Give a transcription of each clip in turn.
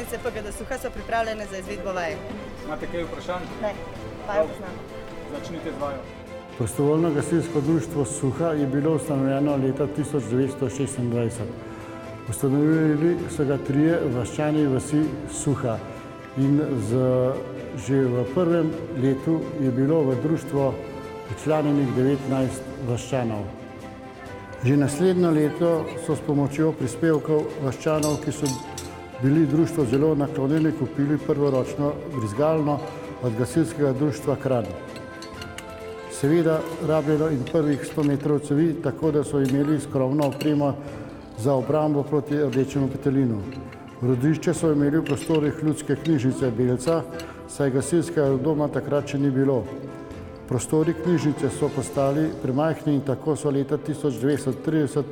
članice PGD Suha so pripravljene za izvedbo vaje. Imate kaj vprašanj? Ne, vajo poznamo. Začnite z vajo. Prostovoljno gasilsko društvo Suha je bilo ustanovljeno leta 1926. Ustanovili so ga trije vaščani vasi Suha in že v prvem letu je bilo v društvo včlanjenih 19 vaščanov. Že naslednje leto so s pomočjo prispevkov vaščanov, ki so bili društvo zelo naklonjeni, kupili prvoročno brizgalno od gasilskega društva Kranj. Seveda rabljeno in prvih 100 metrov cevi, tako da so imeli skromno opremo za obrambo proti rdečemu petelinu. Rodišče so imeli v prostorih ljudske knjižnice Belca, saj gasilskega doma takrat še ni bilo. Prostori knjižnice so postali premajhni in tako so leta 1930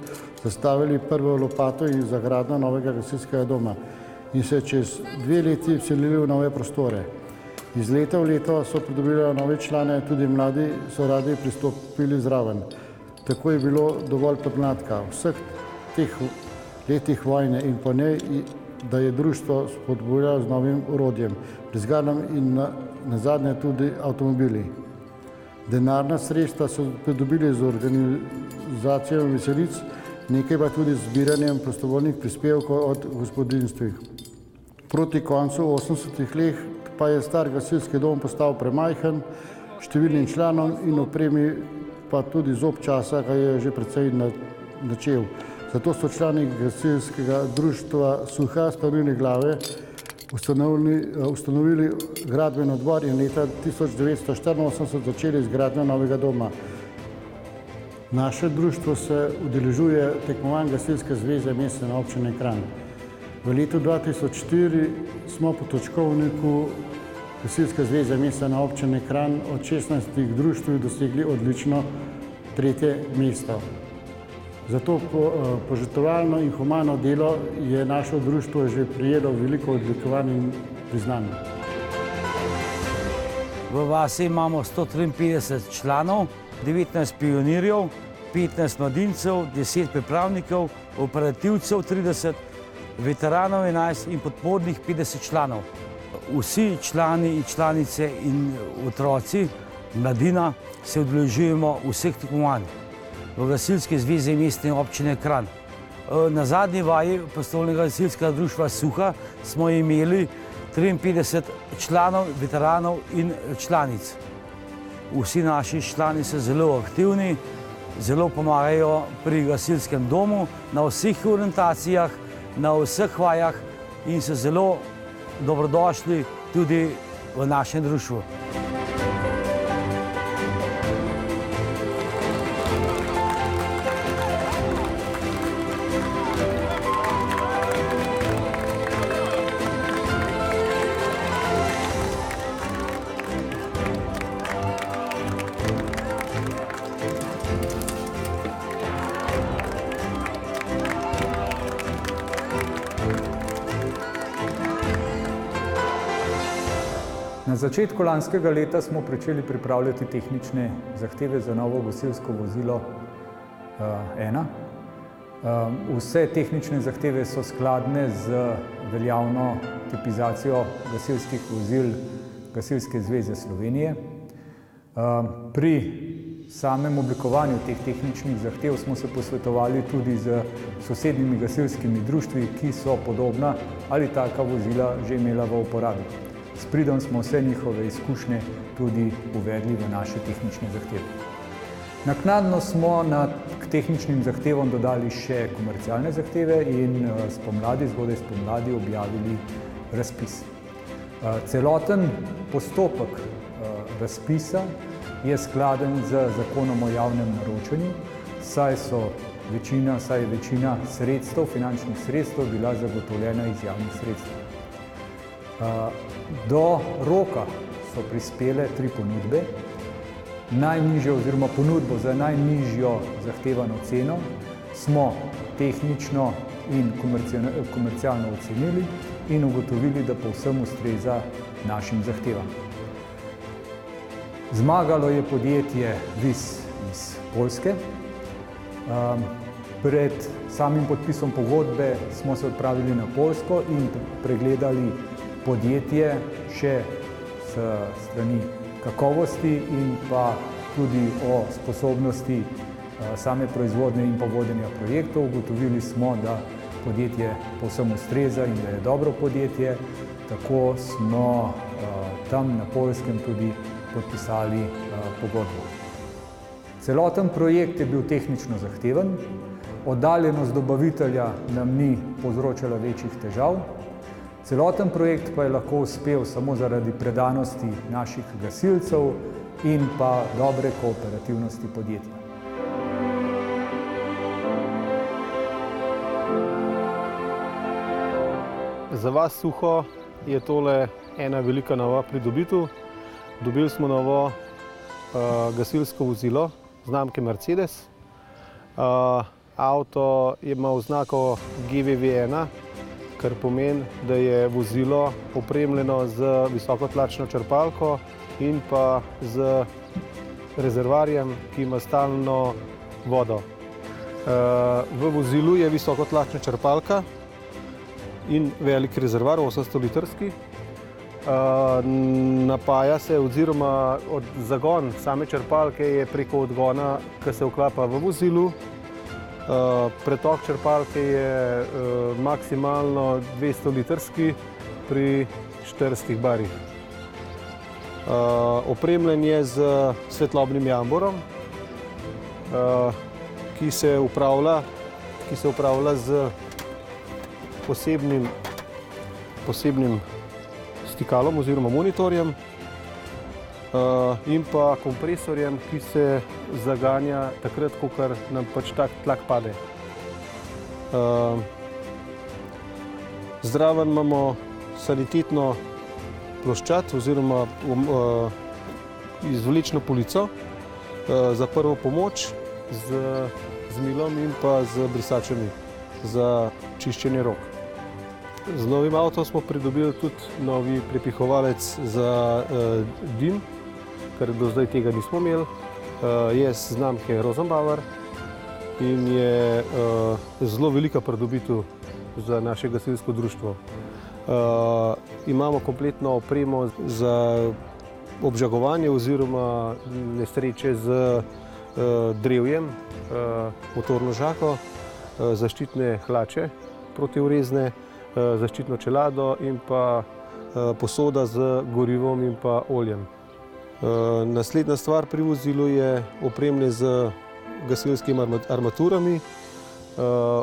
zastavili prvo lopato in za gradnjo novega gasilskega doma in se čez 2 leti vselili v nove prostore. Iz leta v leto so pridobili nove člane, tudi mladi so radi pristopili zraven. Tako je bilo dovolj podmladka. Vseh teh letih vojne in po njej, da je društvo spodbujalo z novim orodjem, brizgalom in nazadnje tudi avtomobili. Denarna sredstva so pridobili z organizacijo veselic, nekaj pa tudi z zbiranjem prostovoljnih prispevkov od gospodinjstv. Proti koncu 80-ih let pa je star gasilski dom postal premajhen, številnim članom in opremi pa tudi zob časa ga je že precej načel. Zato so člani gasilskega društva Suha spremenili glave, ustanovili gradbeni odbor in leta 1984 začeli z gradnjo novega doma. Naše društvo se udeležuje tekmovanj Gasilske zveze Mestne občine Kranj. V letu 2004 smo po točkovniku Gasilske zveze Mestne občine Kranj od 16 društv dosegli odlično 3. mesto. Za to požrtvovalno in humano delo je naše društvo že prejelo veliko odlikovanj in priznanj. V vasi imamo 153 članov, 19 pionirjev, 15 mladincev, 10 pripravnikov, operativcev 30, veteranov 11 in podpornih 50 članov. Vsi člani in članice in otroci, mladina, se udeležujemo vseh tekmovanj v Gasilski zvezi Mestne občine Kranj. Na zadnji vaji prostovoljnega gasilskega društva Suha smo imeli 53 članov, veteranov in članic. Vsi naši člani so zelo aktivni, zelo pomagajo pri gasilskem domu, na vseh orientacijah, na vseh vajah in so zelo dobrodošli tudi v našem društvu. Na začetku lanskega leta smo začeli pripravljati tehnične zahteve za novo gasilsko vozilo 1. Vse tehnične zahteve so skladne z veljavno tipizacijo gasilskih vozil Gasilske zveze Slovenije. Pri samem oblikovanju teh tehničnih zahtev smo se posvetovali tudi z sosednjimi gasilskimi društvi, ki so podobna ali taka vozila že imela v uporabi. S pridom smo vse njihove izkušnje tudi uvedli v naše tehnične zahteve. Naknadno smo k tehničnim zahtevam dodali še komercialne zahteve in zgodaj spomladi objavili razpis. Celoten postopek razpisa je skladen z Zakonom o javnem naročanju, saj je večina sredstev, finančnih sredstev bila zagotovljena iz javnih sredstev. Do roka so prispele 3 ponudbe. Najnižjo oziroma ponudbo za najnižjo zahtevano ceno smo tehnično in komercialno ocenili in ugotovili, da povsem ustreza našim zahtevam. Zmagalo je podjetje VIS iz Poljske. Pred samim podpisom pogodbe smo se odpravili na Poljsko in pregledali podjetje še s strani kakovosti in pa tudi o sposobnosti same proizvodnje in pa vodenja projektov. Ugotovili smo, da podjetje povsem ustreza in da je dobro podjetje. Tako smo tam na Poljskem tudi podpisali pogodbo. Celoten projekt je bil tehnično zahteven, oddaljenost dobavitelja nam ni povzročala večjih težav. Celoten projekt pa je lahko uspel samo zaradi predanosti naših gasilcev in pa dobre kooperativnosti podjetja. Za vas Suho je tole ena velika nova pridobitev. Dobili smo novo gasilsko vozilo znamke Mercedes. Avto ima oznako GVV1, kar pomeni, da je vozilo opremljeno z visokotlačno črpalko in pa z rezervoarjem, ki ima stalno vodo. V vozilu je visokotlačna črpalka in velik rezervoar, 800-litrski. Napaja se oziroma zagon same črpalke je preko odgona, ki se vklapa v vozilu. Pretok črpalke je maksimalno 200-litrski pri 400 barih. Opremljen je z svetlobnim jamborom, ki se upravlja z posebnim stikalom oziroma monitorjem in pa kompresorjem, ki se zaganja takrat, ko nam pač tak tlak pade. Zraven imamo sanitetno ploščad oziroma izvlečno polico za prvo pomoč z milom in pa z brisačami za čiščenje rok. Z novim avtom smo pridobili tudi novi prepihovalec za dim, ker do zdaj tega nismo imeli. Je znamke Rosenbauer in je zelo velika pridobitev za naše gasilsko društvo. Imamo kompletno opremo za obžagovanje oziroma nesreče z drevjem, motorno žako, zaščitne hlače protivrezne, zaščitno čelado in pa posoda z gorivom in pa oljem. Naslednja stvar pri vozilu je opremljen z gasilskimi armaturami.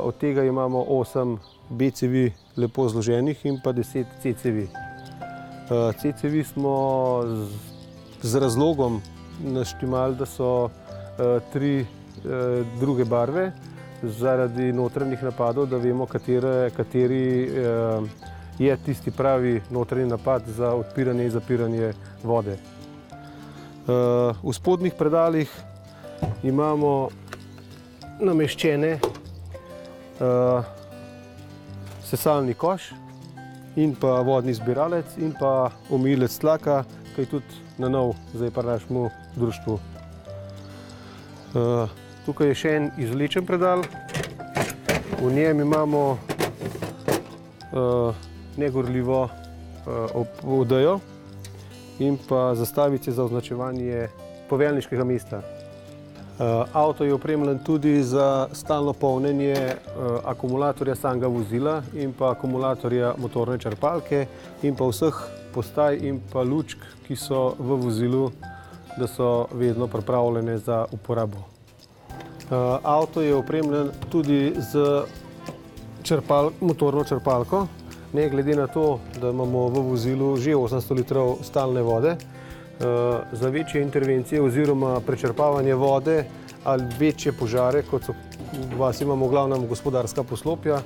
Od tega imamo 8 B cevi lepo zloženih in pa 10 C cevi. C cevi smo z razlogom naštimali, da so 3 druge barve, zaradi notranjih napadov, da vemo, kateri je tisti pravi notranji napad za odpiranje in zapiranje vode. V spodnjih predalih imamo nameščene sesalni koš in pa vodni zbiralec in pa omilec tlaka, ki je tudi na nov zdaj pri našemu društvu. Tukaj je še en izvlečen predal. V njem imamo negorljivo odejo in pa zastavice za označevanje poveljniškega mesta. Avto je opremljen tudi za stalno polnjenje akumulatorja samega vozila in pa akumulatorja motorne črpalke in pa vseh postaj in pa lučk, ki so v vozilu, da so vedno pripravljene za uporabo. Avto je opremljen tudi z motorno črpalko. Ne glede na to, da imamo v vozilu že 800 litrov stalne vode, za večje intervencije oziroma prečrpavanje vode ali večje požare, kot so v vas imamo v glavnem gospodarska poslopja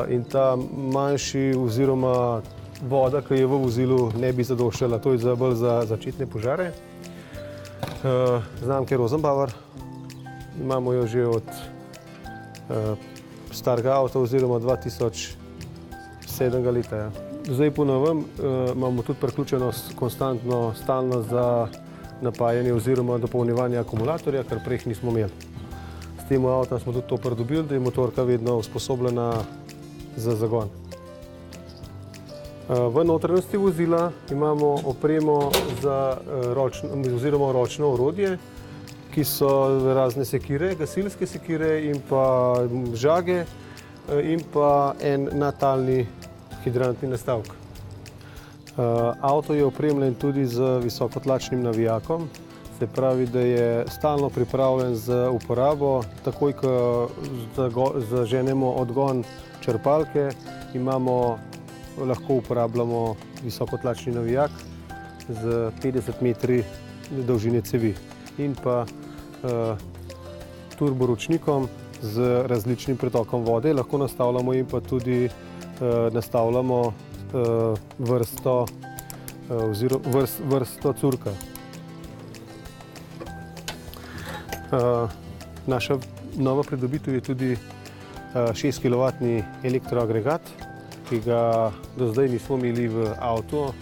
in ta manjši oziroma voda, ki je v vozilu, ne bi zadoščala. To je bolj za začetne požare. Znamke Rosenbauer. Imamo jo že od starega avta oziroma 2007 leta. Zdaj po novem imamo tudi priključenost konstantno, stalno za napajanje oziroma dopolnjevanje akumulatorja, kar prej nismo imeli. S tem avtom smo tudi to pridobili, da je motorka vedno usposobljena za zagon. V notranjosti vozila imamo opremo za ročno orodje, ki so razne sekire, gasilske sekire in pa žage in pa en natalni hidrantni nastavek. Avto je opremljen tudi z visokotlačnim navijakom, se pravi, da je stalno pripravljen za uporabo. Takoj, ko zaženemo odgon črpalke, lahko uporabljamo visokotlačni navijak z 50 metri dolžine cevi in pa turboročnikom z različnim pretokom vode. Lahko nastavljamo in pa tudi nastavljamo vrsto curka. Naša nova pridobitev je tudi 6 kW elektroagregat, ki ga do zdaj nismo imeli v avtu.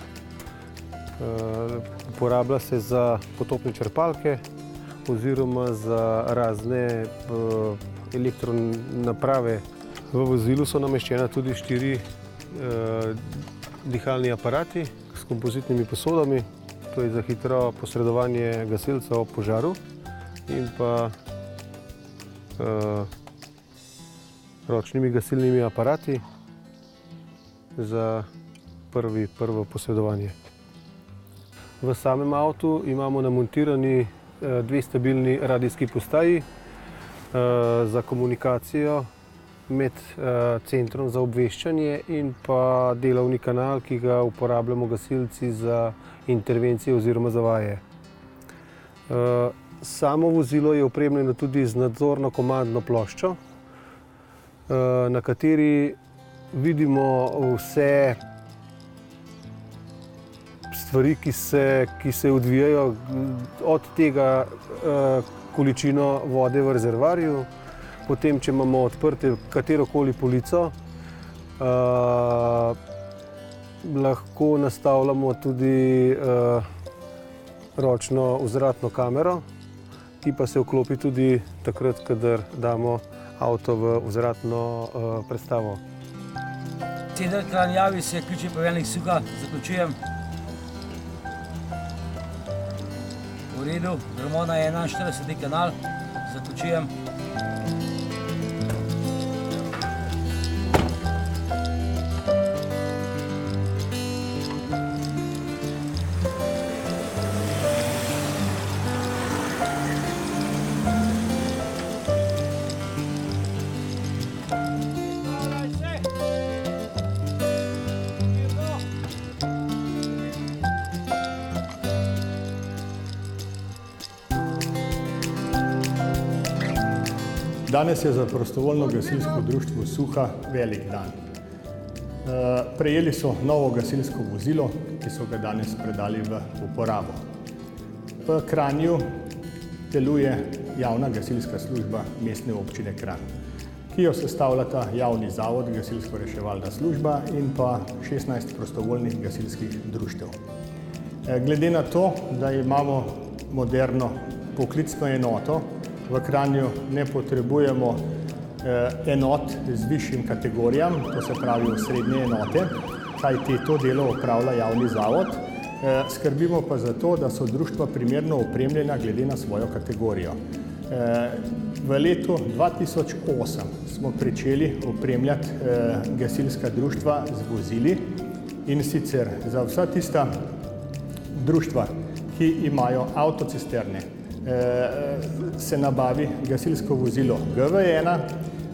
Uporablja se za potopne črpalke oziroma za razne elektronaprave. V vozilu so nameščena tudi 4 dihalni aparati s kompozitnimi posodami, to je za hitro posredovanje gasilca ob požaru, in pa ročnimi gasilnimi aparati za prvo posredovanje. V samem avtu imamo namontirani 2 stabilni radijski postaji za komunikacijo med centrom za obveščanje in pa delovni kanal, ki ga uporabljamo gasilci za intervencije oziroma za vaje. Samo vozilo je opremljeno tudi z nadzorno komandno ploščo, na kateri vidimo vse stvari, ki se odvijajo, od tega količino vode v rezervoarju, potem, če imamo odprte katerokoli polico, lahko nastavljamo tudi ročno vzvratno kamero, ki pa se vklopi tudi takrat, kadar damo avto v vzvratno prestavo. Cedar Kranj, javi se, ključni poveljnik Suha, zaključujem. V redu, gremo na 41. kanal, zaključujem. Danes je za prostovoljno gasilsko društvo Suha velik dan. Prejeli so novo gasilsko vozilo, ki so ga danes predali v uporabo. V Kranju deluje javna gasilska služba Mestne občine Kranj, ki jo sestavljata javni zavod Gasilsko-reševalna služba in pa 16 prostovoljnih gasilskih društev. Glede na to, da imamo moderno poklicno enoto, v Kranju ne potrebujemo enot z višjim kategorijam, to se pravi srednje enote, kajti to delo opravlja javni zavod. Skrbimo pa za to, da so društva primerno opremljena glede na svojo kategorijo. V letu 2008 smo pričeli opremljati gasilska društva z vozili, in sicer za vsa tista društva, ki imajo avtocisterne, se nabavi gasilsko vozilo GV1,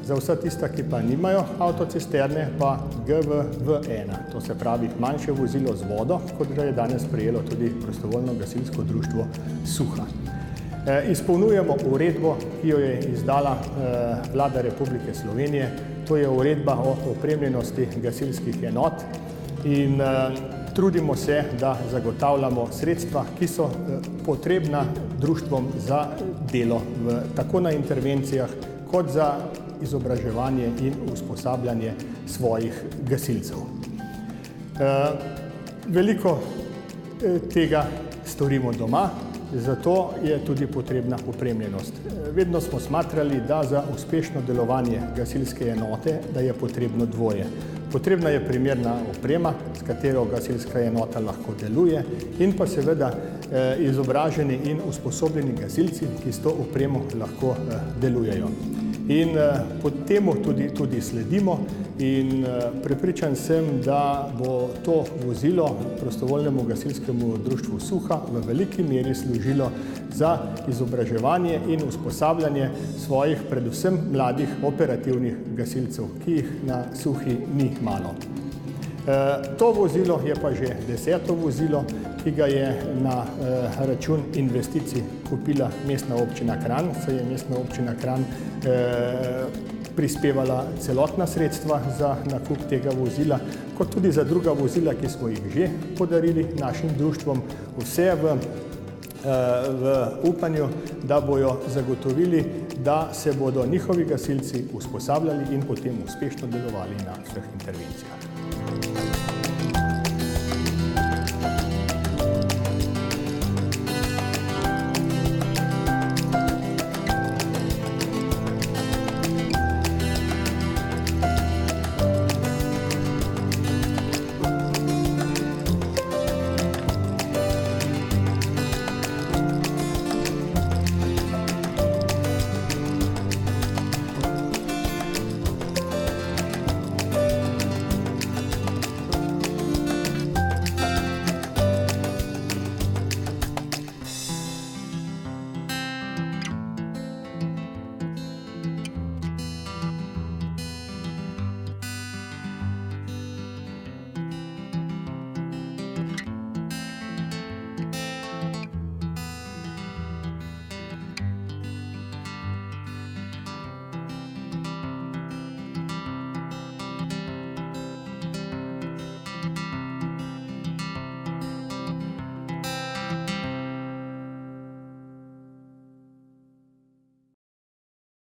za vsa tista, ki pa nimajo avtocisterne, pa GVV1, to se pravi manjše vozilo z vodo, kot ga je danes prejelo tudi prostovoljno gasilsko društvo Suha. Izpolnjujemo uredbo, ki jo je izdala Vlada Republike Slovenije, to je uredba o opremljenosti gasilskih enot, in trudimo se, da zagotavljamo sredstva, ki so potrebna društvom za delo tako na intervencijah, kot za izobraževanje in usposabljanje svojih gasilcev. Veliko tega storimo doma, zato je tudi potrebna opremljenost. Vedno smo smatrali, da za uspešno delovanje gasilske enote, da je potrebno dvoje. Potrebna je primerna oprema, s katero gasilska enota lahko deluje, in pa seveda izobraženi in usposobljeni gasilci, ki s to opremo lahko delujejo. In pod temu tudi sledimo in prepričan sem, da bo to vozilo Prostovoljnemu gasilskemu društvu Suha v veliki meri služilo za izobraževanje in usposabljanje svojih, predvsem mladih operativnih gasilcev, ki jih na Suhi ni malo. To vozilo je pa že 10. vozilo, ki ga je na račun investicij kupila Mestna občina Kranj, saj je Mestna občina Kranj prispevala celotna sredstva za nakup tega vozila, kot tudi za druga vozila, ki smo jih že podarili našim društvom, vse v upanju, da bojo zagotovili, da se bodo njihovi gasilci usposabljali in potem uspešno delovali na vseh intervencijah.